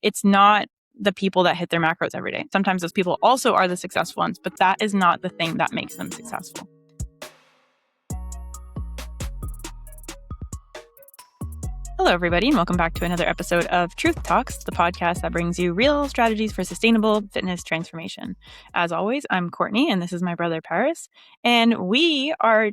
It's not the people that hit their macros every day. Sometimes those people also are the successful ones, but that is not the thing that makes them successful. Hello, everybody, and welcome back to another episode of Truth Talks, the podcast that brings you real strategies for sustainable fitness transformation. As always, I'm Courtney, and this is my brother, Paris, and we are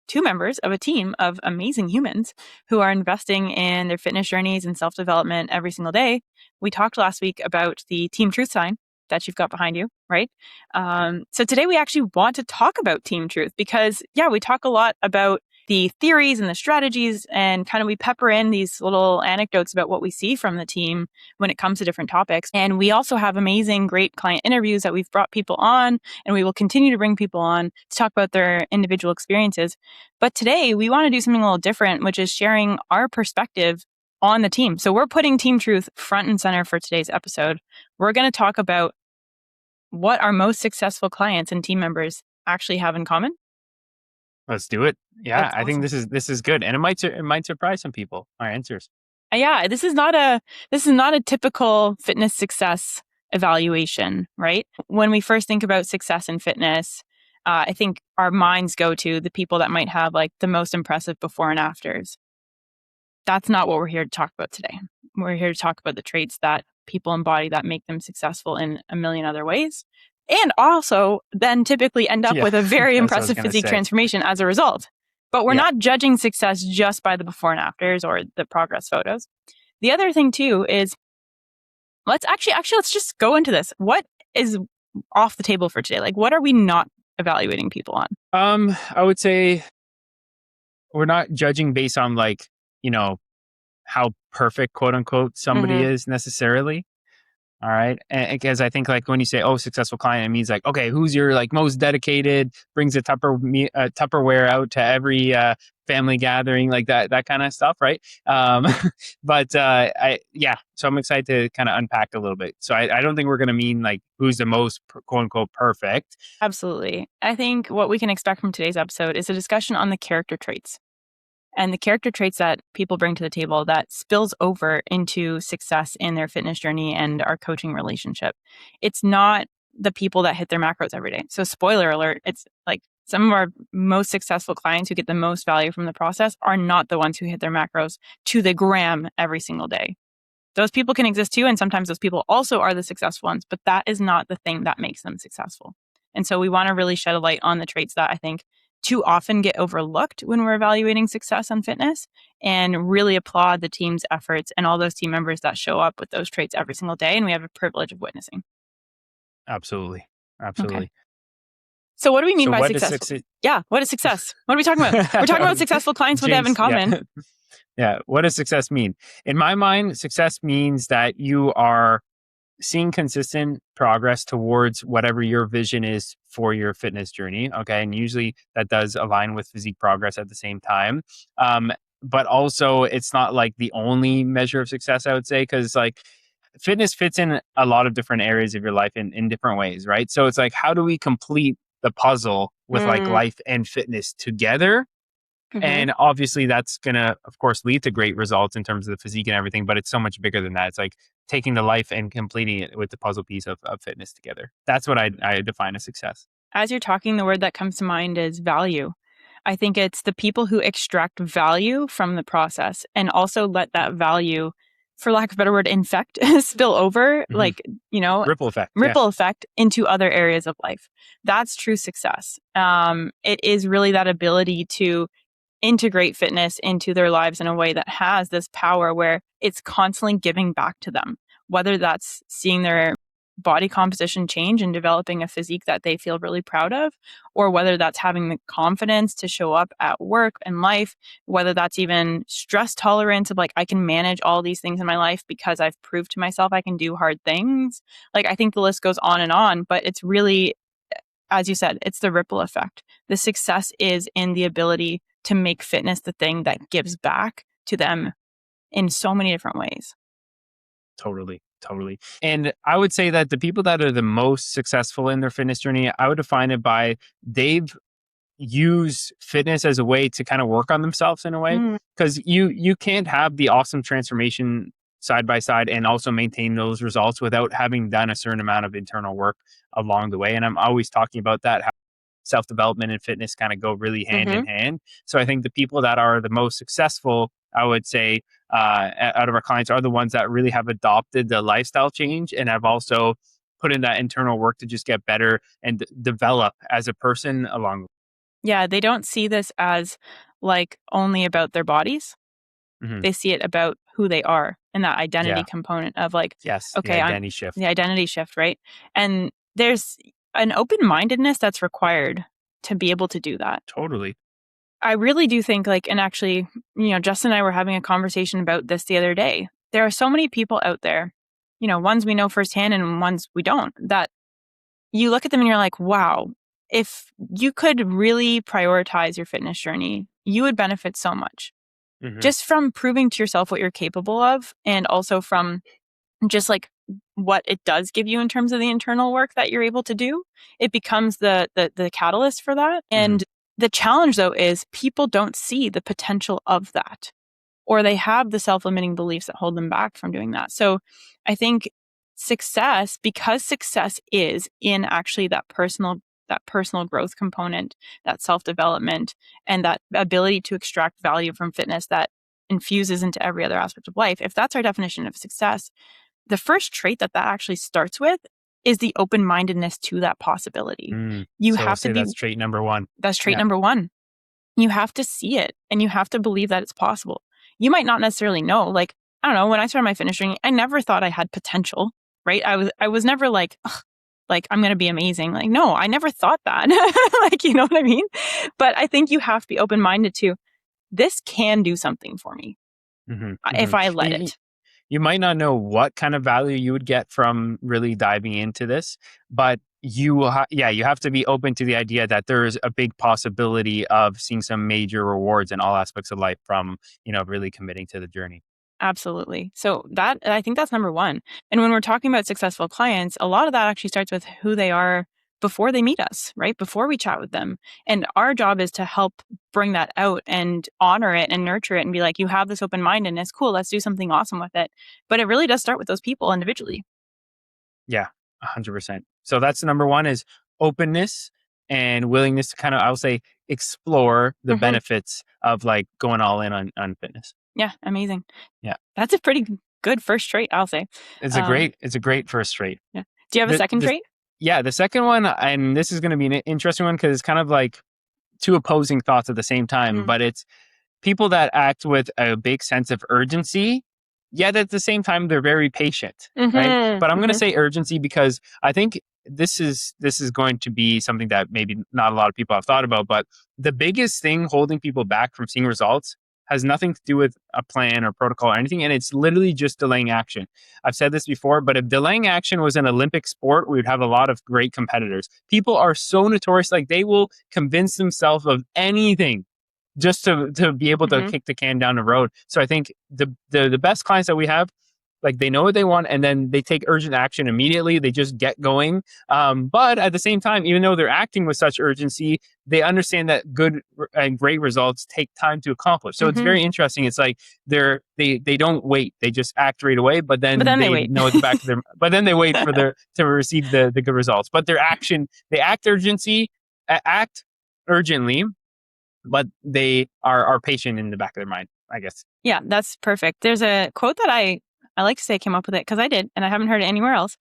two members of a team of amazing humans who are investing in their fitness journeys and self-development every single day. We talked last week about the Team Truth sign that you've got behind you, right? So today we actually want to talk about Team Truth because, we talk a lot about the theories and the strategies, and kind of we pepper in these little anecdotes about what we see from the team when it comes to different topics. And we also have amazing, great client interviews that we've brought people on, and we will continue to bring people on to talk about their individual experiences. But today we want to do something a little different, which is sharing our perspective on the team. So we're putting Team Truth front and center for today's episode. We're going to talk about what our most successful clients and team members actually have in common. Let's do it. Yeah, That's I think awesome. this is good, and it might surprise some people. Our answers. Yeah, this is not a typical fitness success evaluation, right? When we first think about success in fitness, I think our minds go to the people that might have like the most impressive before and afters. That's not what we're here to talk about today. We're here to talk about the traits that people embody that make them successful in a million other ways. And also then typically end up with a very impressive physique transformation as a result. But we're not judging success just by the before and afters or the progress photos. The other thing too is let's just go into this. What is off the table for today? Like, what are we not evaluating people on? I would say we're not judging based on how perfect, quote unquote, somebody is necessarily. All right. And because I think when you say, successful client, it means okay, who's your most dedicated, brings a Tupperware out to every family gathering, that kind of stuff. Right. So I'm excited to kind of unpack a little bit. So I don't think we're going to mean who's the most quote unquote perfect. Absolutely. I think what we can expect from today's episode is a discussion on the character traits. And the character traits that people bring to the table that spills over into success in their fitness journey and our coaching relationship. It's not the people that hit their macros every day. So spoiler alert, it's some of our most successful clients who get the most value from the process are not the ones who hit their macros to the gram every single day. Those people can exist too, and sometimes those people also are the successful ones, but that is not the thing that makes them successful. And so we want to really shed a light on the traits that I think too often get overlooked when we're evaluating success on fitness, and really applaud the team's efforts and all those team members that show up with those traits every single day. And we have a privilege of witnessing. Absolutely. Okay. So what do we mean by success? What is success? What are we talking about? We're talking about successful clients, what they have in common. Yeah. What does success mean? In my mind, success means that you are seeing consistent progress towards whatever your vision is for your fitness journey. Okay. And usually that does align with physique progress at the same time. But also it's not the only measure of success, I would say, because fitness fits in a lot of different areas of your life in different ways, right? So it's how do we complete the puzzle with life and fitness together? Mm-hmm. And obviously that's going to, of course, lead to great results in terms of the physique and everything, but it's so much bigger than that. It's taking the life and completing it with the puzzle piece of fitness together. That's what I define as success. As you're talking, the word that comes to mind is value. I think it's the people who extract value from the process and also let that value, for lack of a better word, infect, spill over, ripple effect into other areas of life. That's true success. It is really that ability to integrate fitness into their lives in a way that has this power where it's constantly giving back to them, whether that's seeing their body composition change and developing a physique that they feel really proud of, or whether that's having the confidence to show up at work and life, whether that's even stress tolerance of I can manage all these things in my life because I've proved to myself I can do hard things. I think the list goes on, but it's really, as you said, it's the ripple effect. The success is in the ability to make fitness the thing that gives back to them in so many different ways. Totally. And I would say that the people that are the most successful in their fitness journey, I would define it by they've used fitness as a way to kind of work on themselves in a way. Because you can't have the awesome transformation side by side and also maintain those results without having done a certain amount of internal work along the way. And I'm always talking about that, how self-development and fitness kind of go really hand Mm-hmm. in hand. So I think the people that are the most successful, I would say, out of our clients are the ones that really have adopted the lifestyle change and have also put in that internal work to just get better and develop as a person along. Yeah, they don't see this as like only about their bodies. Mhm. They see it about who they are and that identity Yeah. component of like, Yes. The okay, I'm identity the shift. identity shift, right? And there's an open-mindedness that's required to be able to do that. Totally. I really do think like, and actually, Justin and I were having a conversation about this the other day. There are so many people out there, ones we know firsthand and ones we don't, that you look at them and you're like, wow, if you could really prioritize your fitness journey, you would benefit so much Hmm. just from proving to yourself what you're capable of, and also from just like what it does give you in terms of the internal work that you're able to do. It becomes the catalyst for that. Hmm. And the challenge though is people don't see the potential of that, or they have the self-limiting beliefs that hold them back from doing that. So I think because success is in actually that personal growth component, that self-development, and that ability to extract value from fitness that infuses into every other aspect of life. If that's our definition of success, the first trait that actually starts with is the open-mindedness to that possibility. Mm. You So have to say be that's trait number one. That's trait Yeah. number 1. You have to see it and you have to believe that it's possible. You might not necessarily know. Like, I don't know, when I started my fitness journey, I never thought I had potential, right? I was never like, "Ugh, like I'm going to be amazing." Like, no, I never thought that. Like, you know what I mean? But I think you have to be open-minded to, this can do something for me Hmm. if Hmm. I let it. You might not know what kind of value you would get from really diving into this, but you have to be open to the idea that there is a big possibility of seeing some major rewards in all aspects of life from, really committing to the journey. Absolutely. So I think that's number 1. And when we're talking about successful clients, a lot of that actually starts with who they are before they meet us, right? Before we chat with them. And our job is to help bring that out and honor it and nurture it and be like, you have this open-mindedness. Cool, let's do something awesome with it. But it really does start with those people individually. Yeah, 100%. So that's number one is openness and willingness to kind of, I'll say, explore the Hmm. benefits of like going all in on fitness. Yeah, amazing. Yeah. That's a pretty good first trait, I'll say. It's a great first trait. Yeah. Do you have a second The trait? Yeah, the second one, and this is going to be an interesting one because it's kind of like two opposing thoughts at the same time, Mm. but it's people that act with a big sense of urgency, yet at the same time they're very patient, right? Hmm. But I'm going to Hmm. say urgency because I think this is going to be something that maybe not a lot of people have thought about, but the biggest thing holding people back from seeing results has nothing to do with a plan or protocol or anything, and it's literally just delaying action. I've said this before, but if delaying action was an Olympic sport, we would have a lot of great competitors. People are so notorious, like they will convince themselves of anything just to be able to Hmm. kick the can down the road. So I think the best clients that we have, like they know what they want and then they take urgent action immediately. They just get going. But at the same time, even though they're acting with such urgency, they understand that good and great results take time to accomplish. So it's Hmm. very interesting. It's like they don't wait. They just act right away. But But then then they they wait. know at the back of their. But then they wait for their to receive the good results. But their action, they act urgently, but they are patient in the back of their mind, I guess. Yeah, that's perfect. There's a quote that I like to say I came up with it because I did, and I haven't heard it anywhere else.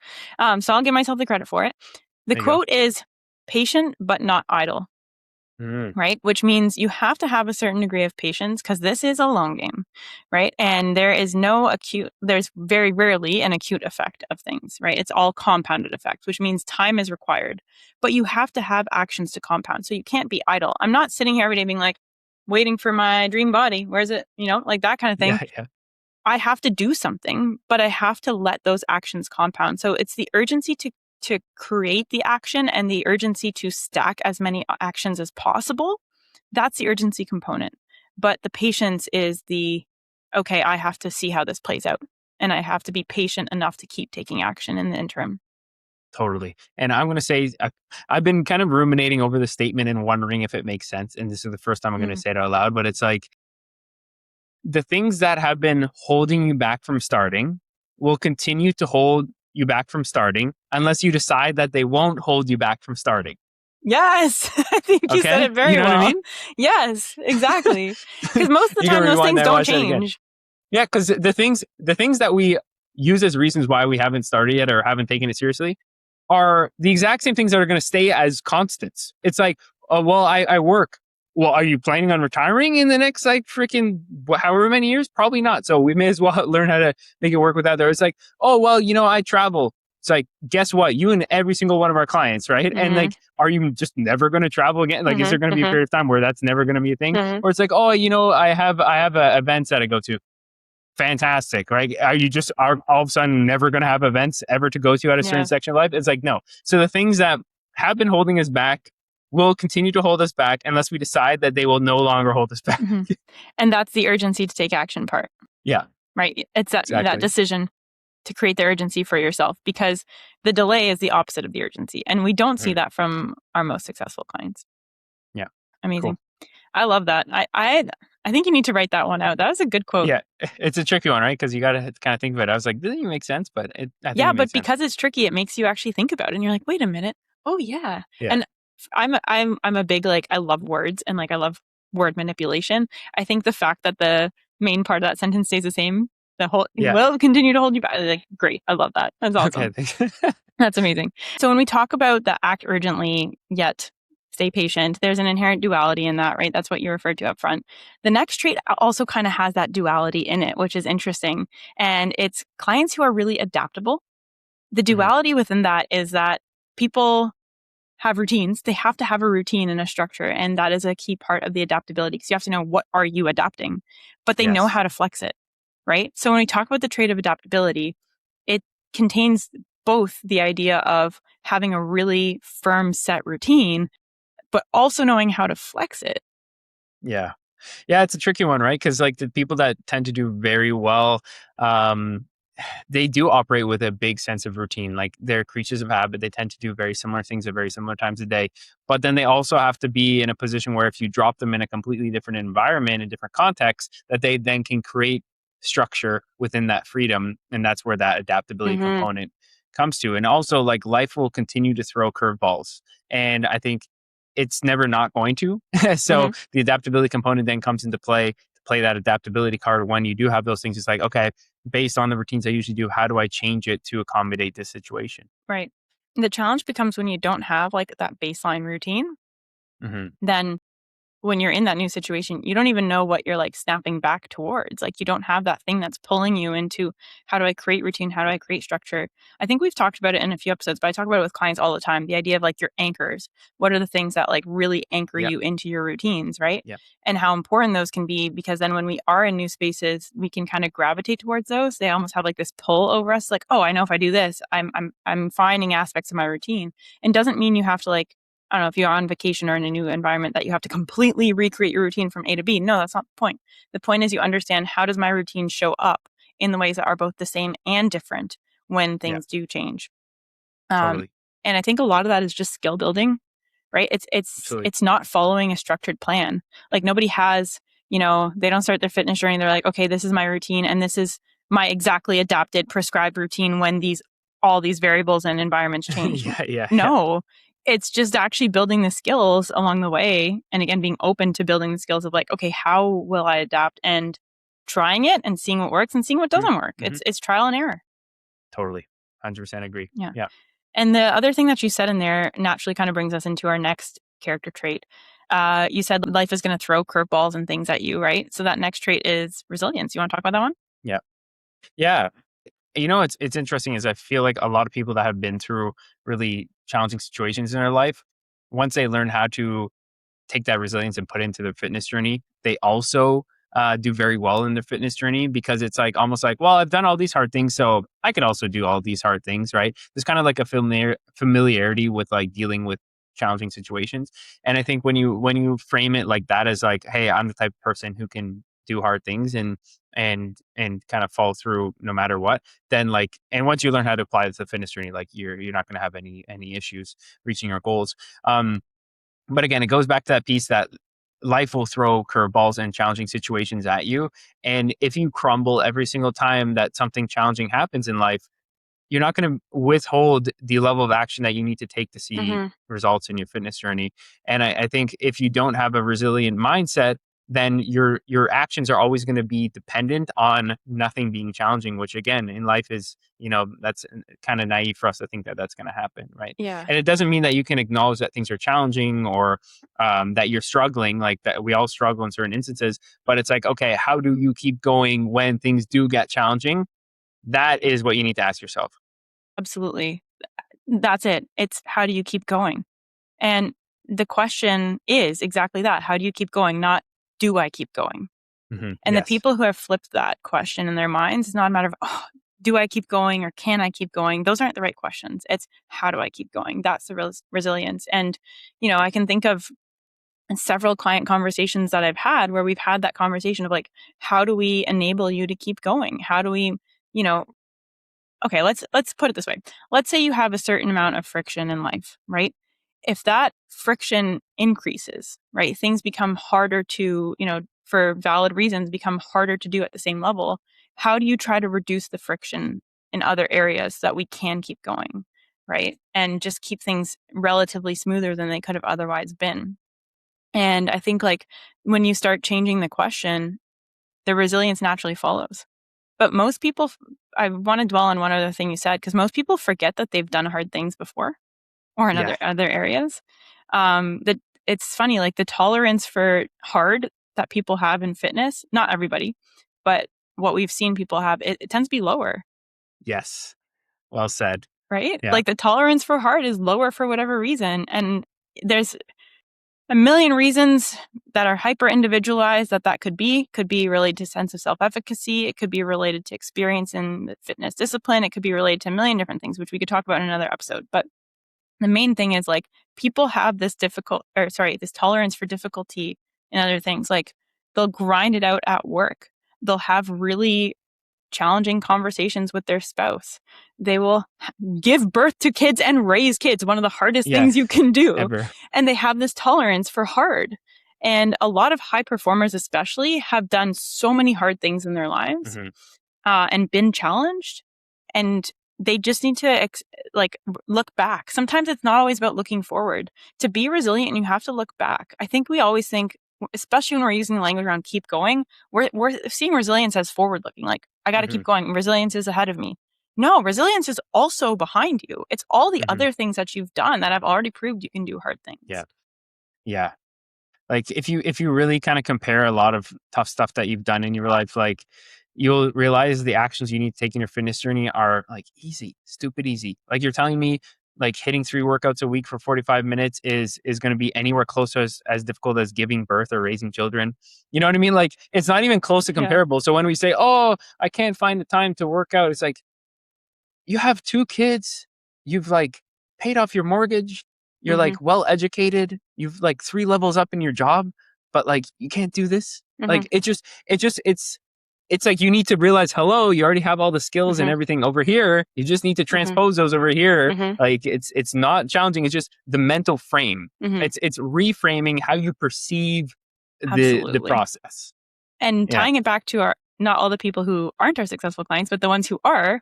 So I'll give myself the credit for it. The There you go. quote is patient but not idle, Mm, right? Which means you have to have a certain degree of patience because this is a long game, right? And there's very rarely an acute effect of things, right? It's all compounded effects, which means time is required, but you have to have actions to compound. So you can't be idle. I'm not sitting here every day being like, waiting for my dream body. Where's it? Like that kind of thing. yeah, yeah, I have to do something, but I have to let those actions compound. So it's the urgency to create the action and the urgency to stack as many actions as possible. That's the urgency component. But the patience is okay, I have to see how this plays out. And I have to be patient enough to keep taking action in the interim. totally. And I'm going to say, I've been kind of ruminating over the statement and wondering if it makes sense. And this is the first time I'm going to Mm. say it out loud, but it's like the things that have been holding you back from starting will continue to hold you back from starting unless you decide that they won't hold you back from starting. Yes, I think you said Okay? it You very know what I well. mean? Yes, exactly. Because most of the You can time, those rewind things that and don't watch that again. change. Yeah, because the things that we use as reasons why we haven't started yet or haven't taken it seriously are the exact same things that are going to stay as constants. It's like, oh, well, I work. Well, are you planning on retiring in the next like freaking however many years? Probably not. So we may as well learn how to make it work without there. It's like, oh, well, I travel. It's like, guess what? You and every single one of our clients, right? And Mm-hmm. like, are you just never going to travel again? Like, is there going to be a Mm-hmm. period of time where that's never going to be a thing? Mm-hmm. Or it's like, oh, I have events that I go to. Fantastic, right? Are all of a sudden never going to have events ever to go to at a certain Yeah. section of life? It's like, no. So the things that have been holding us back will continue to hold us back unless we decide that they will no longer hold us back. Mm-hmm. And that's the urgency to take action part, Yeah, right? It's that exactly. decision to create the urgency for yourself, because the delay is the opposite of the urgency. And we don't see Mhm. that from our most successful clients. Yeah, Amazing. cool. I love that. I think you need to write that one out. That was a good quote. Yeah, it's a tricky one, right? Because you got to kind of think of it. I was like, doesn't even make sense, but I think Yeah, it but makes sense. because it's tricky, it makes you actually think about it, and you're like, wait a minute. Oh yeah. Yeah. And I'm a big, like, I love words, and like I love word manipulation. I think the fact that the main part of that sentence stays the same, the whole Yeah. will continue to hold you back. Like, great. I love that. That's Okay. awesome. Thanks. That's amazing. So when we talk about the act urgently yet stay patient, there's an inherent duality in that, right? That's what you referred to up front. The next trait also kind of has that duality in it, which is interesting. And it's clients who are really adaptable. The Mhm. duality within that is that people have routines. They have to have a routine and a structure. And that is a key part of the adaptability, because you have to know, what are you adapting? But they know Yes. how to flex it, right? So when we talk about the trait of adaptability, it contains both the idea of having a really firm set routine, but also knowing how to flex it. Yeah. Yeah, it's a tricky one, right? Because like the people that tend to do very well, um, they do operate with a big sense of routine. Like they're creatures of habit. They tend to do very similar things at very similar times a day. But then they also have to be in a position where if you drop them in a completely different environment, a different context, that they then can create structure within that freedom. And that's where that adaptability Mm-hmm. component comes to. And also like life will continue to throw curveballs. And I think it's never not going to. So Mm-hmm. the adaptability component then comes into play to play that adaptability card when you do have those things. It's like, okay, based on the routines I usually do, how do I change it to accommodate this situation? Right. The challenge becomes when you don't have like that baseline routine, Hmm. then when you're in that new situation, you don't even know what you're like snapping back towards. Like, you don't have that thing that's pulling you into, how do I create routine? How do I create structure? I think we've talked about it in a few episodes, but I talk about it with clients all the time. The idea of like your anchors. What are the things that like really anchor Yep. you into your routines, right? Yep. And how important those can be, because then when we are in new spaces, we can kind of gravitate towards those. They almost have like this pull over us, like, oh, I know if I do this, I'm finding aspects of my routine. And doesn't mean you have to, like, I don't know, if you're on vacation or in a new environment, that you have to completely recreate your routine from A to B. No, that's not the point. The point is you understand, how does my routine show up in the ways that are both the same and different when Yep. things do change. Um, Totally. and I think a lot of that is just skill building, right? Absolutely. It's not following a structured plan. Like, nobody has, they don't start their fitness journey. They're like, okay, this is my routine, and this is my exactly adapted, prescribed routine when all these variables and environments change. Yeah. Yeah. Yeah. No, it's just actually building the skills along the way. And again, being open to building the skills of like, okay, how will I adapt, and trying it and seeing what works and seeing what doesn't work. Mm-hmm. It's trial and error. Totally. 100% agree. Yeah. Yeah. And the other thing that you said in there naturally kind of brings us into our next character trait. You said life is going to throw curveballs and things at you, right? So that next trait is resilience. You want to talk about that one? Yeah. Yeah. It's interesting is I feel like a lot of people that have been through really challenging situations in their life, once they learn how to take that resilience and put it into their fitness journey, they also do very well in their fitness journey because it's like almost like, well, I've done all these hard things, so I could also do all these hard things, right? There's kind of like a familiarity with like dealing with challenging situations, and I think when you frame it like that as like, hey, I'm the type of person who can do hard things and kind of fall through no matter what, then like, and once you learn how to apply it to the fitness journey, like you're not going to have any issues reaching your goals. But again, it goes back to that piece that life will throw curveballs and challenging situations at you. And if you crumble every single time that something challenging happens in life, you're not going to withhold the level of action that you need to take to see results in your fitness journey. And I think if you don't have a resilient mindset, then your actions are always going to be dependent on nothing being challenging, which again in life is, that's kind of naive for us to think that that's going to happen, right? Yeah. And it doesn't mean that you can acknowledge that things are challenging or that you're struggling, like that we all struggle in certain instances. But it's like, okay, how do you keep going when things do get challenging? That is what you need to ask yourself. Absolutely. That's it. It's how do you keep going? And the question is exactly that. How do you keep going? Not do I keep going? And the Yes. people who have flipped that question in their minds, it's not a matter of, do I keep going or can I keep going? Those aren't the right questions. It's how do I keep going? That's the resilience. And, I can think of several client conversations that I've had where we've had that conversation of like, how do we enable you to keep going? How do we, you know, okay, let's put it this way. Let's say you have a certain amount of friction in life, right? If that friction increases, right, things become harder to, for valid reasons, become harder to do at the same level. How do you try to reduce the friction in other areas so that we can keep going, right? And just keep things relatively smoother than they could have otherwise been. And I think like when you start changing the question, the resilience naturally follows. But most people, I want to dwell on one other thing you said, because most people forget that they've done hard things before or in Yeah. other areas. That it's funny, like the tolerance for hard that people have in fitness, not everybody, but what we've seen people have, it tends to be lower, Yes. Well said. right? Yeah. Like the tolerance for hard is lower for whatever reason. And there's a million reasons that are hyper individualized that could be related to sense of self-efficacy. It could be related to experience in the fitness discipline. It could be related to a million different things, which we could talk about in another episode. But the main thing is like people have this this tolerance for difficulty in other things. Like they'll grind it out at work. They'll have really challenging conversations with their spouse. They will give birth to kids and raise kids, one of the hardest Yeah. things you can do. Ever. And they have this tolerance for hard. And a lot of high performers, especially, have done so many hard things in their lives and been challenged. And they just need to look back. Sometimes it's not always about looking forward. To be resilient, you have to look back. I think we always think, especially when we're using the language around keep going, we're seeing resilience as forward looking. Like, I got to keep going. Resilience is ahead of me. No, resilience is also behind you. It's all the other things that you've done that have already proved you can do hard things. Yeah. Yeah. Like if you really kind of compare a lot of tough stuff that you've done in your life, like you'll realize the actions you need to take in your fitness journey are like easy, stupid easy. Like you're telling me like hitting 3 workouts a week for 45 minutes is going to be anywhere close to as difficult as giving birth or raising children. You know what I mean? Like it's not even close to comparable. So when we say, "Oh, I can't find the time to work out," it's like you have 2 kids, you've like paid off your mortgage, you're like well educated, you've like 3 levels up in your job, but like you can't do this. Like it's like you need to realize, hello, you already have all the skills and everything over here. You just need to transpose those over here. Like it's not challenging. It's just the mental frame. It's reframing how you perceive the process. And tying it back to not all the people who aren't our successful clients, but the ones who are,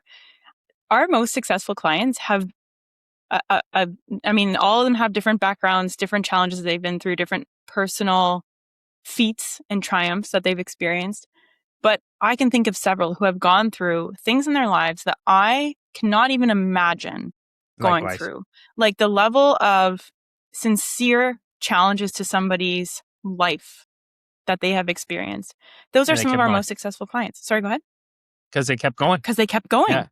our most successful clients have, I mean, all of them have different backgrounds, different challenges they've been through, different personal feats and triumphs that they've experienced. But I can think of several who have gone through things in their lives that I cannot even imagine going through. Like the level of sincere challenges to somebody's life that they have experienced. Those are some of our most successful clients. Sorry, go ahead. Because they kept going. Because they kept going. Yeah.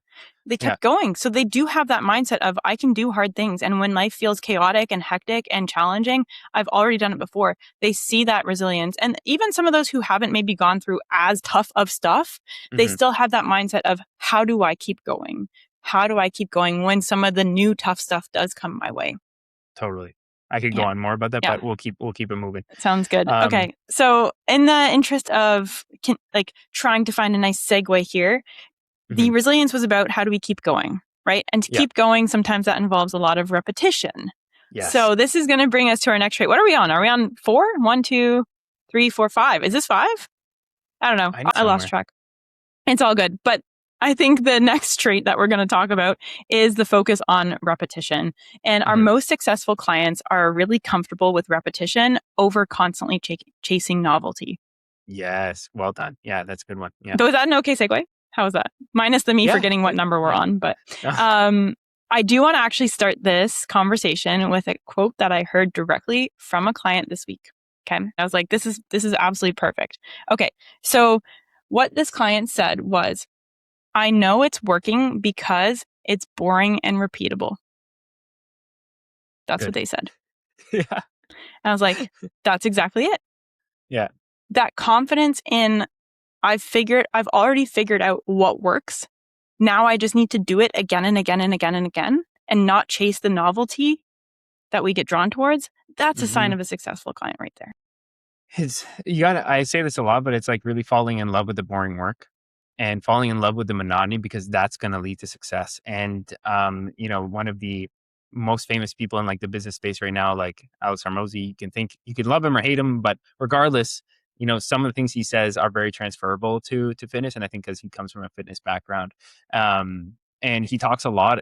They kept going. So they do have that mindset of, I can do hard things. And when life feels chaotic and hectic and challenging, I've already done it before. They see that resilience. And even some of those who haven't maybe gone through as tough of stuff, they still have that mindset of, how do I keep going? How do I keep going when some of the new tough stuff does come my way? Totally. I could go on more about that, but we'll keep it moving. Sounds good. Okay. So in the interest of trying to find a nice segue here, the resilience was about how do we keep going, right? And to keep going, sometimes that involves a lot of repetition. Yes. So this is going to bring us to our next trait. What are we on? Are we on 4? 1, 2? 3, 4, 5. Is this 5? I don't know. I need I lost somewhere. track. It's all good. But I think the next trait that we're going to talk about is the focus on repetition. And our most successful clients are really comfortable with repetition over constantly chasing novelty. Yes. Well done. Yeah, that's a good one. Yeah. But was that an okay segue? How was that? Minus the me Yeah. forgetting what number we're Yeah. on. But I do want to actually start this conversation with a quote that I heard directly from a client this week. Okay. I was like, this is absolutely perfect. Okay. So what this client said was, I know it's working because it's boring and repeatable. That's Good. what they said. Yeah. And I was like, that's exactly it. Yeah. That confidence in I've already figured out what works. Now I just need to do it again and again and again and again and not chase the novelty that we get drawn towards. That's a sign of a successful client right there. I say this a lot, but it's like really falling in love with the boring work and falling in love with the monotony, because that's going to lead to success. And, one of the most famous people in like the business space right now, like Alex Hormozy, you could love him or hate him, but regardless, some of the things he says are very transferable to fitness. And I think because he comes from a fitness background, and he talks a lot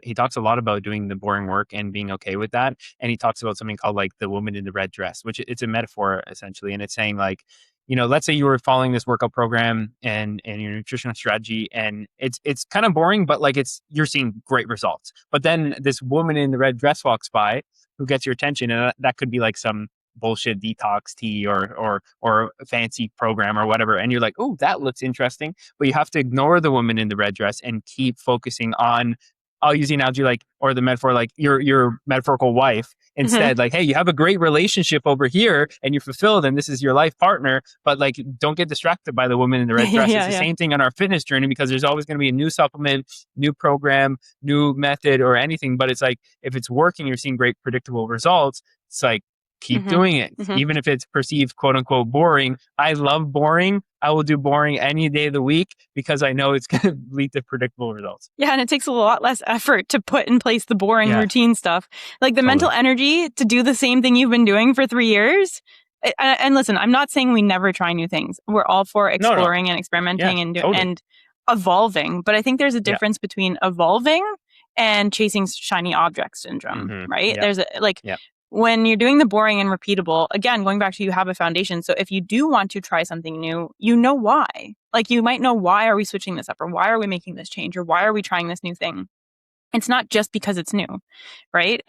about doing the boring work and being okay with that. And he talks about something called like the woman in the red dress, which it's a metaphor essentially. And it's saying like, let's say you were following this workout program and your nutritional strategy, and it's kind of boring, but like you're seeing great results. But then this woman in the red dress walks by who gets your attention, and that could be like some bullshit detox tea or a fancy program or whatever. And you're like, oh, that looks interesting. But you have to ignore the woman in the red dress and keep focusing on, I'll use the analogy like, or the metaphor, like your metaphorical wife instead. Like, hey, you have a great relationship over here and you're fulfilled and this is your life partner, but like, don't get distracted by the woman in the red dress. It's the same thing on our fitness journey, because there's always going to be a new supplement, new program, new method or anything. But it's like, if it's working, you're seeing great predictable results. It's like, keep doing it. Even if it's perceived quote unquote boring. I love boring. I will do boring any day of the week because I know it's going to lead to predictable results. Yeah. And it takes a lot less effort to put in place the boring routine stuff. Like the mental energy to do the same thing you've been doing for 3 years. And listen, I'm not saying we never try new things. We're all for exploring and experimenting and evolving. But I think there's a difference between evolving and chasing shiny object syndrome, right? There's when you're doing the boring and repeatable, again, going back to you have a foundation. So if you do want to try something new, you know why. Like you might know, why are we switching this up, or why are we making this change, or why are we trying this new thing? It's not just because it's new, right?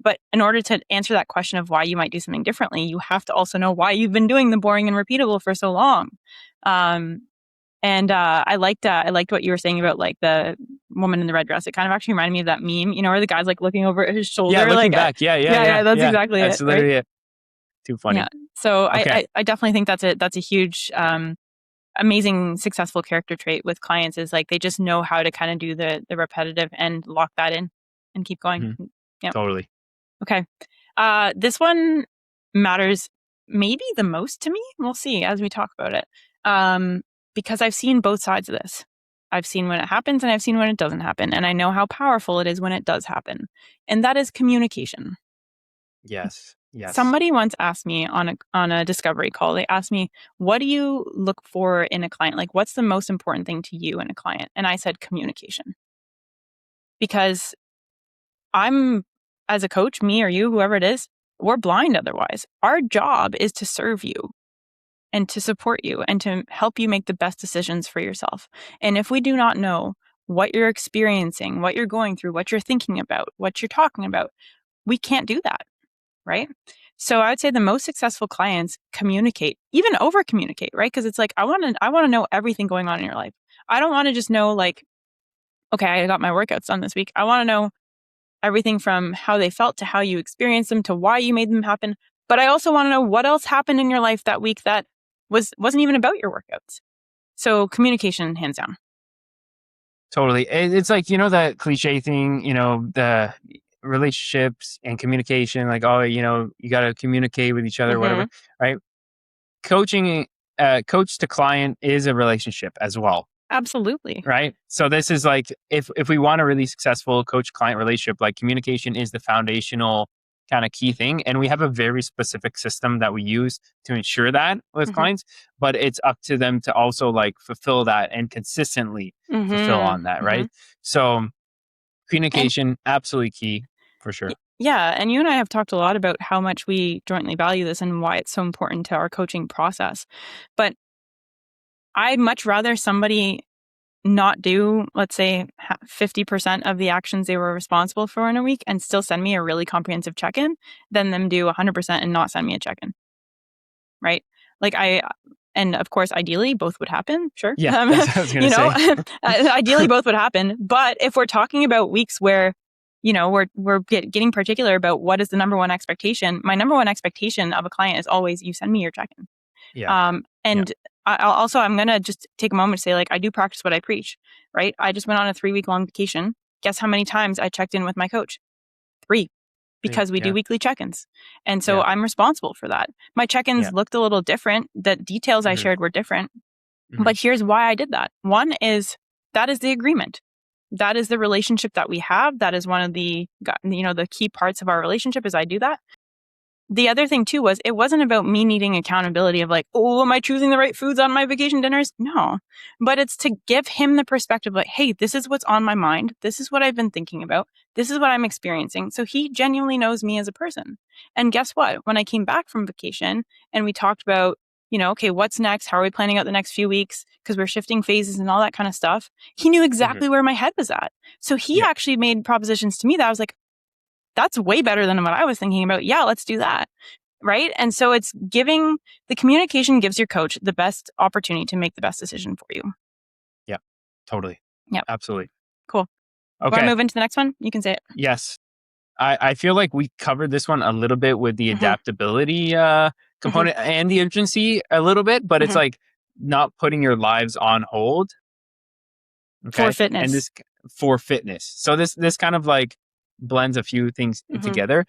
But in order to answer that question of why you might do something differently, you have to also know why you've been doing the boring and repeatable for so long. I liked what you were saying about like the woman in the red dress. It kind of actually reminded me of that meme, where the guy's like looking over at his shoulder. Yeah, looking like, back. Yeah. That's exactly That's it. literally Right? it. Too funny. Yeah. So okay. I definitely think that's a huge, amazing, successful character trait with clients, is like they just know how to kind of do the repetitive and lock that in and keep going. Yeah. Totally. Okay. This one matters maybe the most to me. We'll see as we talk about it. Because I've seen both sides of this. I've seen when it happens and I've seen when it doesn't happen. And I know how powerful it is when it does happen. And that is communication. Yes. Somebody once asked me on a discovery call, they asked me, what do you look for in a client? Like, what's the most important thing to you in a client? And I said, communication. Because I'm, as a coach, me or you, whoever it is, we're blind otherwise. Our job is to serve you and to support you and to help you make the best decisions for yourself. And if we do not know what you're experiencing, what you're going through, what you're thinking about, what you're talking about, we can't do that, right? So I would say the most successful clients communicate, even over communicate, right? Because it's like, I want to know everything going on in your life. I don't want to just know like, okay, I got my workouts done this week. I want to know everything from how they felt to how you experienced them to why you made them happen. But I also want to know what else happened in your life that week that wasn't even about your workouts. So communication, hands down. Totally. It's like, that cliche thing, the relationships and communication, like, oh, you got to communicate with each other, whatever, right? Coaching, coach to client is a relationship as well. Absolutely. Right. So this is like, if we want a really successful coach client relationship, like communication is the foundational kind of key thing. And we have a very specific system that we use to ensure that with clients, but it's up to them to also like fulfill that and consistently fulfill on that, right? So communication, absolutely key for sure. Yeah. And you and I have talked a lot about how much we jointly value this and why it's so important to our coaching process. But I'd much rather somebody not do, let's say, 50% of the actions they were responsible for in a week and still send me a really comprehensive check-in than them do 100% and not send me a check-in. Right? Like and of course, ideally, both would happen. Sure. Yeah, that's what I was going to say. Ideally, both would happen. But if we're talking about weeks where, we're getting particular about what is the number one expectation, my number one expectation of a client is always you send me your check-in. Yeah. And I'm going to just take a moment to say, like, I do practice what I preach, right? I just went on a 3-week long vacation. Guess how many times I checked in with my coach? 3. Because we do weekly check-ins. And so I'm responsible for that. My check-ins looked a little different. The details I shared were different. But here's why I did that. One is that is the agreement. That is the relationship that we have. That is one of the key parts of our relationship is I do that. The other thing too was it wasn't about me needing accountability of like, oh, am I choosing the right foods on my vacation dinners? No, but it's to give him the perspective like, hey, this is what's on my mind. This is what I've been thinking about. This is what I'm experiencing. So he genuinely knows me as a person. And guess what? When I came back from vacation and we talked about, okay, what's next? How are we planning out the next few weeks? Because we're shifting phases and all that kind of stuff. He knew exactly where my head was at. So he actually made propositions to me that I was like, that's way better than what I was thinking about. Yeah, let's do that. Right. And so it's the communication gives your coach the best opportunity to make the best decision for you. Yeah, totally. Yeah, absolutely. Cool. Okay. Want to move into the next one? You can say it. Yes. I feel like we covered this one a little bit with the adaptability component and the urgency a little bit, but it's like not putting your lives on hold. Okay. For fitness. And for fitness. So this kind of like blends a few things together.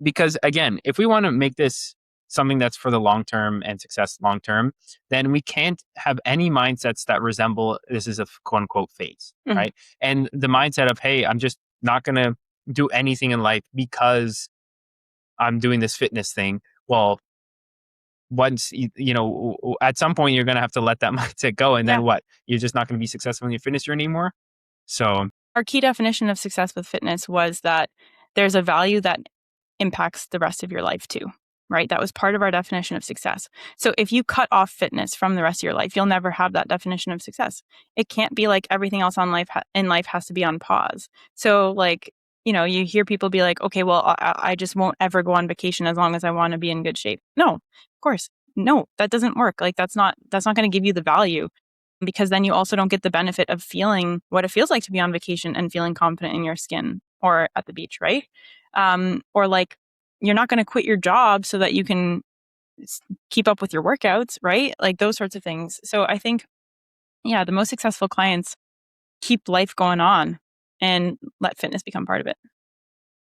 Because again, if we want to make this something that's for the long term and success long term, then we can't have any mindsets that resemble this is a quote unquote phase, right? And the mindset of, hey, I'm just not going to do anything in life because I'm doing this fitness thing. Well, once, at some point you're going to have to let that mindset go. And then what? You're just not going to be successful in your fitness journey anymore. So our key definition of success with fitness was that there's a value that impacts the rest of your life too, right? That was part of our definition of success. So if you cut off fitness from the rest of your life, you'll never have that definition of success. It can't be like everything else in life has to be on pause. So like, you hear people be like, okay, well, I just won't ever go on vacation as long as I want to be in good shape. No, of course. No, that doesn't work. Like that's not going to give you the value, because then you also don't get the benefit of feeling what it feels like to be on vacation and feeling confident in your skin or at the beach, right? Or like you're not going to quit your job so that you can keep up with your workouts, right? Like those sorts of things. So I think, the most successful clients keep life going on and let fitness become part of it.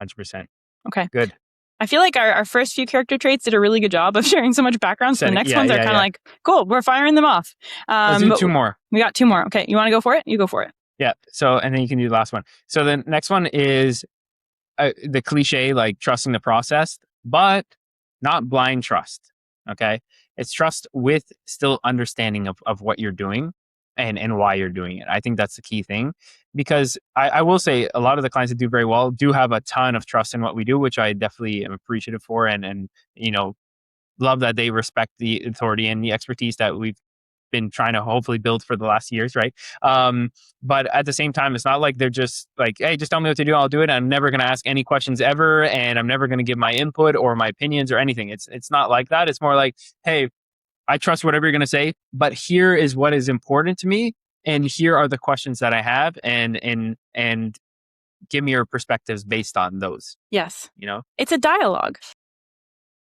100%. Okay. Good. I feel like our first few character traits did a really good job of sharing so much background. So the next ones are kind of like, cool, we're firing them off. Let's do 2 more. We got 2 more. Okay. You want to go for it? You go for it. Yeah. So, and then you can do the last one. So the next one is the cliche, like trusting the process, but not blind trust. Okay. It's trust with still understanding of what you're doing and why you're doing it. I think that's the key thing, because I will say a lot of the clients that do very well do have a ton of trust in what we do, which I definitely am appreciative for, and love that they respect the authority and the expertise that we've been trying to hopefully build for the last years, right? But at the same time, it's not like they're just like, hey, just tell me what to do, I'll do it. I'm never going to ask any questions ever, and I'm never going to give my input or my opinions or anything. It's not like that. It's more like, hey, I trust whatever you're going to say, but here is what is important to me, and here are the questions that I have, and give me your perspectives based on those. Yes. It's a dialogue.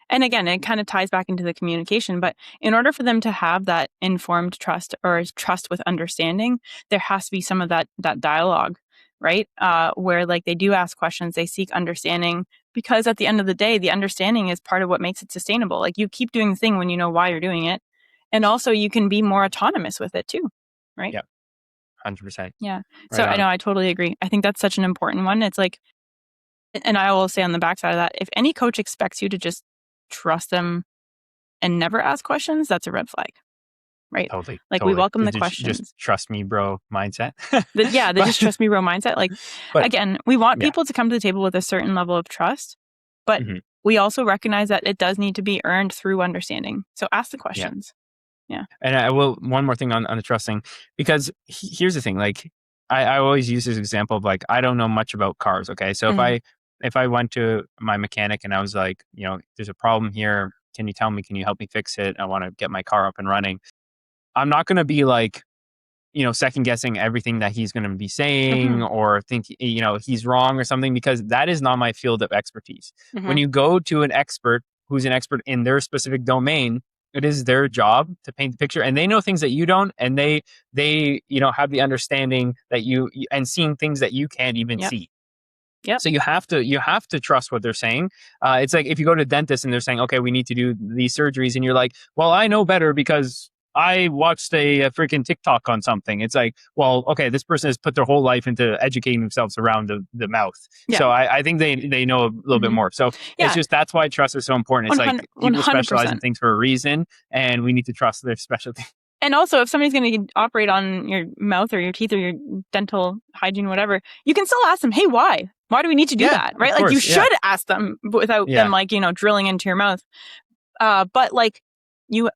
And again, it kind of ties back into the communication, but in order for them to have that informed trust or trust with understanding, there has to be some of that dialogue, right? Where like they do ask questions, they seek understanding, because at the end of the day, the understanding is part of what makes it sustainable. Like you keep doing the thing when you know why you're doing it. And also you can be more autonomous with it too, right? Yeah, 100%. Yeah. So I know, I totally agree. I think that's such an important one. It's like, And I will say on the backside of that, if any coach expects you to just trust them and never ask questions, that's a red flag, right? Totally. Like we Totally. welcome the Just questions. trust me, bro mindset. The but just trust me, bro mindset. Like, but again, we want yeah. people to come to the table with a certain level of trust, but Mhm. we also recognize that it does need to be earned through understanding. So ask the Yeah. questions. Yeah. And I will, one more thing on the trust thing, because here's the thing, like I always use this example of like, I don't know much about cars. Okay. So Mhm. if I went to my mechanic and I was like, there's a problem here. Can you tell me, can you help me fix it? I want to get my car up and running. I'm not going to be like, second guessing everything that he's going to be saying Mhm. or think, he's wrong or something, because that is not my field of expertise. When Mhm. you go to an expert who's an expert in their specific domain, it is their job to paint the picture, and they know things that you don't, and they have the understanding that and seeing things that you can't even Yep. see. Yep. So you have to trust what they're saying. It's like if you go to a dentist and they're saying, okay, we need to do these surgeries, and you're like, well, I know better because I watched a freaking TikTok on something. It's like, well, okay, this person has put their whole life into educating themselves around the mouth. Yeah. So I think they know a little bit Mhm. more. So it's Yeah. just, that's why trust is so important. It's like people specialize in 100%. things for a reason, and we need to trust their specialty. And also, if somebody's going to operate on your mouth or your teeth or your dental hygiene, whatever, you can still ask them, hey, why? Why do we need to do Yeah, that? of Right? Like you course. Yeah. should ask them without them Yeah. like, drilling into your mouth. But like you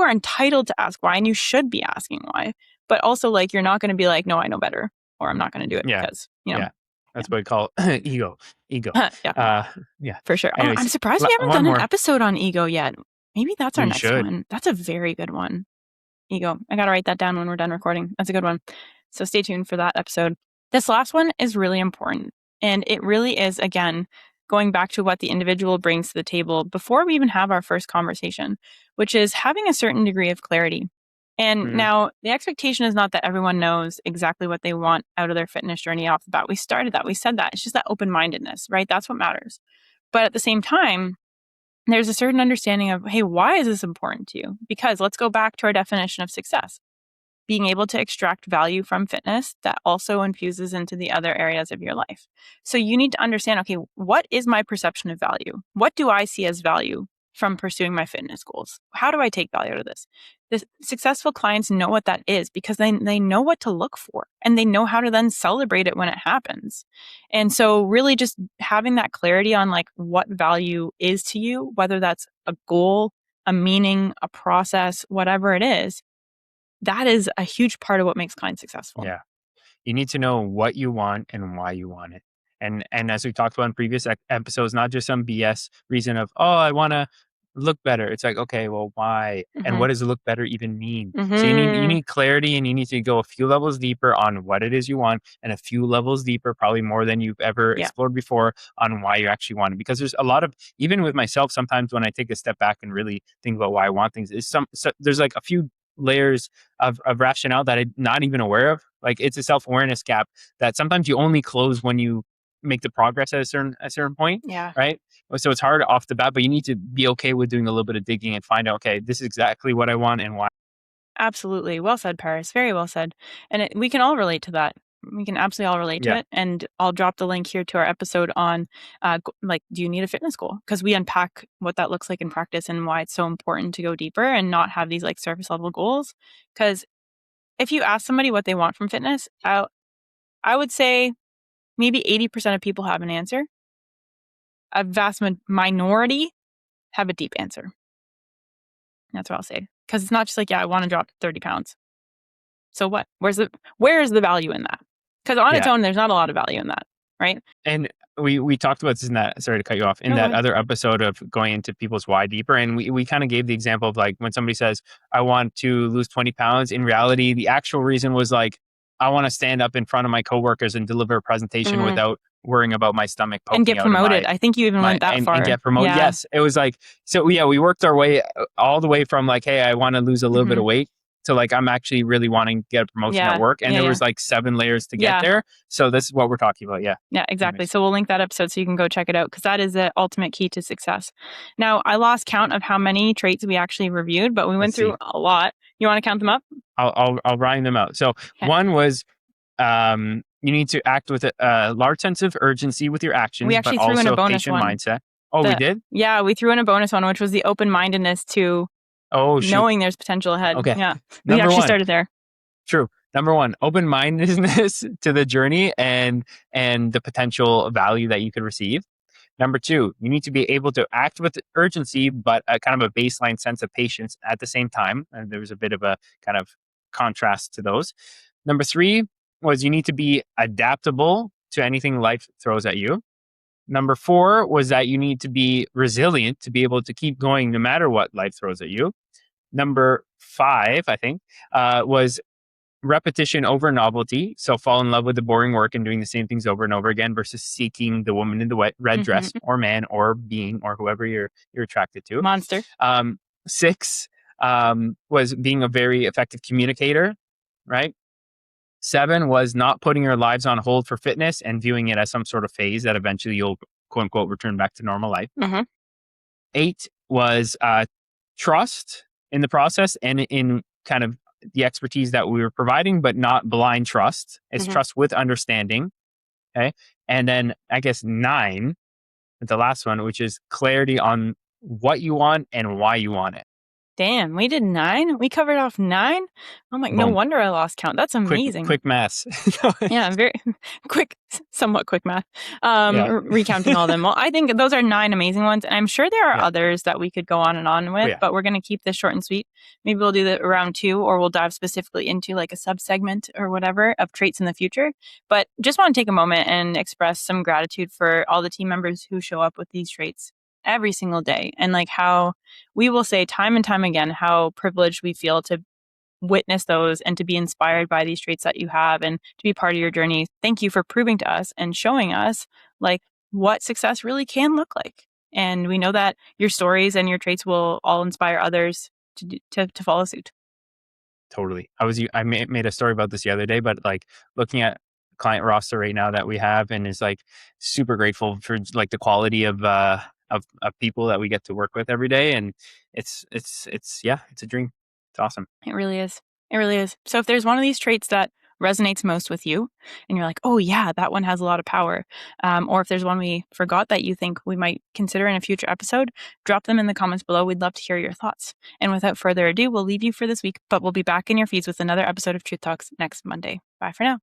are entitled to ask why, and you should be asking why. But also, like, you're not going to be like, no, I know better, or I'm not going to do it Yeah. because, Yeah. yeah. That's what we call ego. Ego. Yeah, Yeah. for sure. Oh, I'm Anyways, surprised we haven't one done an more. episode on ego yet. Maybe that's our We next should. one. That's a very good one. Ego. I got to write that down when we're done recording. That's a good one. So stay tuned for that episode. This last one is really important. And it really is, again, going back to what the individual brings to the table before we even have our first conversation, which is having a certain degree of clarity. And Mhm. now the expectation is not that everyone knows exactly what they want out of their fitness journey off the bat. We started that. We said that. It's just that open-mindedness, right? That's what matters. But at the same time, there's a certain understanding of, hey, why is this important to you? Because let's go back to our definition of success. Being able to extract value from fitness that also infuses into the other areas of your life. So you need to understand, okay, what is my perception of value? What do I see as value from pursuing my fitness goals? How do I take value out of this? The successful clients know what that is because they know what to look for, and they know how to then celebrate it when it happens. And so really just having that clarity on like what value is to you, whether that's a goal, a meaning, a process, whatever it is, that is a huge part of what makes clients successful. Yeah. You need to know what you want and why you want it. And as we talked about in previous episodes, not just some BS reason of, oh, I want to look better. It's like, okay, well, why? And Mm-hmm. what does look better even mean? So you need you Mm-hmm. need clarity, and you need to go a few levels deeper on what it is you want, and a few levels deeper, probably more than you've ever Yeah, explored before, on why you actually want it. Because there's a lot of, even with myself, sometimes when I take a step back and really think about why I want things, there's like a few layers of rationale that I'm not even aware of. Like it's a self-awareness gap that sometimes you only close when you make the progress at a certain point, yeah, right? So it's hard off the bat, but you need to be okay with doing a little bit of digging and find out, okay, this is exactly what I want and why. absolutely. Well said, Paris. Very well said. And we can all relate to that. We can absolutely all relate to Yeah. it. And I'll drop the link here to our episode on, like, do you need a fitness goal? Because we unpack what that looks like in practice and why it's so important to go deeper and not have these like surface level goals. Because if you ask somebody what they want from fitness, I would say maybe 80% of people have an answer. A vast minority have a deep answer. That's what I'll say. Because it's not just like, yeah, I want to drop 30 pounds. So what? Where is the value in that? Because on its Yeah. own, there's not a lot of value in that, right? And we talked about this in that, sorry to cut you off, in No, go that ahead. other episode of going into people's why deeper. And we kind of gave the example of like when somebody says, I want to lose 20 pounds. In reality, the actual reason was like, I want to stand up in front of my coworkers and deliver a presentation Mm. without worrying about my stomach And poking get out of promoted. I think you even went that and far. get promoted. Yeah. Yes. It was like, so yeah, we worked our way all the way from like, hey, I want to lose a little bit Mm-hmm. of weight, to like, I'm actually really wanting to get a promotion at Yeah. work. And Yeah. there Yeah. was like 7 layers to get Yeah. there. So this is what we're talking about. Yeah. Yeah, exactly. Anyways. So we'll link that episode so you can go check it out because that is the ultimate key to success. Now, I lost count of how many traits we actually reviewed, but we went Let's through see. a lot. You want to count them up? I'll rhyme them out. So Okay. one was, um, You need to act with a large sense of urgency with your actions, We but actually threw in also a a bonus patient one. mindset. Oh, we did? Yeah, we threw in a bonus one, which was the open-mindedness to Oh, shoot. knowing there's potential ahead. Okay. Yeah, we Number actually one. started there. True. Number one, open-mindedness to the journey and the potential value that you could receive. Number two, you need to be able to act with urgency, but a kind of a baseline sense of patience at the same time. And there was a bit of a kind of contrast to those. Number three was you need to be adaptable to anything life throws at you. Number four was that you need to be resilient to be able to keep going no matter what life throws at you. Number five, I think, was repetition over novelty. So fall in love with the boring work and doing the same things over and over again versus seeking the woman in the red dress or man or being or whoever you're attracted to. Monster. Six was being a very effective communicator, right? Seven was not putting your lives on hold for fitness and viewing it as some sort of phase that eventually you'll quote unquote return back to normal life. Eight was trust in the process and in kind of the expertise that we were providing, but not blind trust. It's trust with understanding. Okay. And then I guess 9, the last one, which is clarity on what you want and why you want it. Damn, we did 9? We covered off 9? I'm like, no wonder I lost count. That's amazing. Quick math. Yeah, very quick, somewhat quick math. Recounting all of them. Well, I think those are 9 amazing ones. And I'm sure there are others that we could go on and on with, but we're going to keep this short and sweet. Maybe we'll do the round 2, or we'll dive specifically into like a subsegment or whatever of traits in the future. But just want to take a moment and express some gratitude for all the team members who show up with these traits every single day, and like how we will say time and time again how privileged we feel to witness those and to be inspired by these traits that you have and to be part of your journey. Thank you for proving to us and showing us like what success really can look like. And we know that your stories and your traits will all inspire others to follow suit. Totally. I made a story about this the other day, but like looking at client roster right now that we have, and is like super grateful for like the quality of people that we get to work with every day. And it's a dream. It's awesome. It really is. It really is. So if there's one of these traits that resonates most with you and you're like, oh yeah, that one has a lot of power. Or if there's one we forgot that you think we might consider in a future episode, drop them in the comments below. We'd love to hear your thoughts. And without further ado, we'll leave you for this week, but we'll be back in your feeds with another episode of Truth Talks next Monday. Bye for now.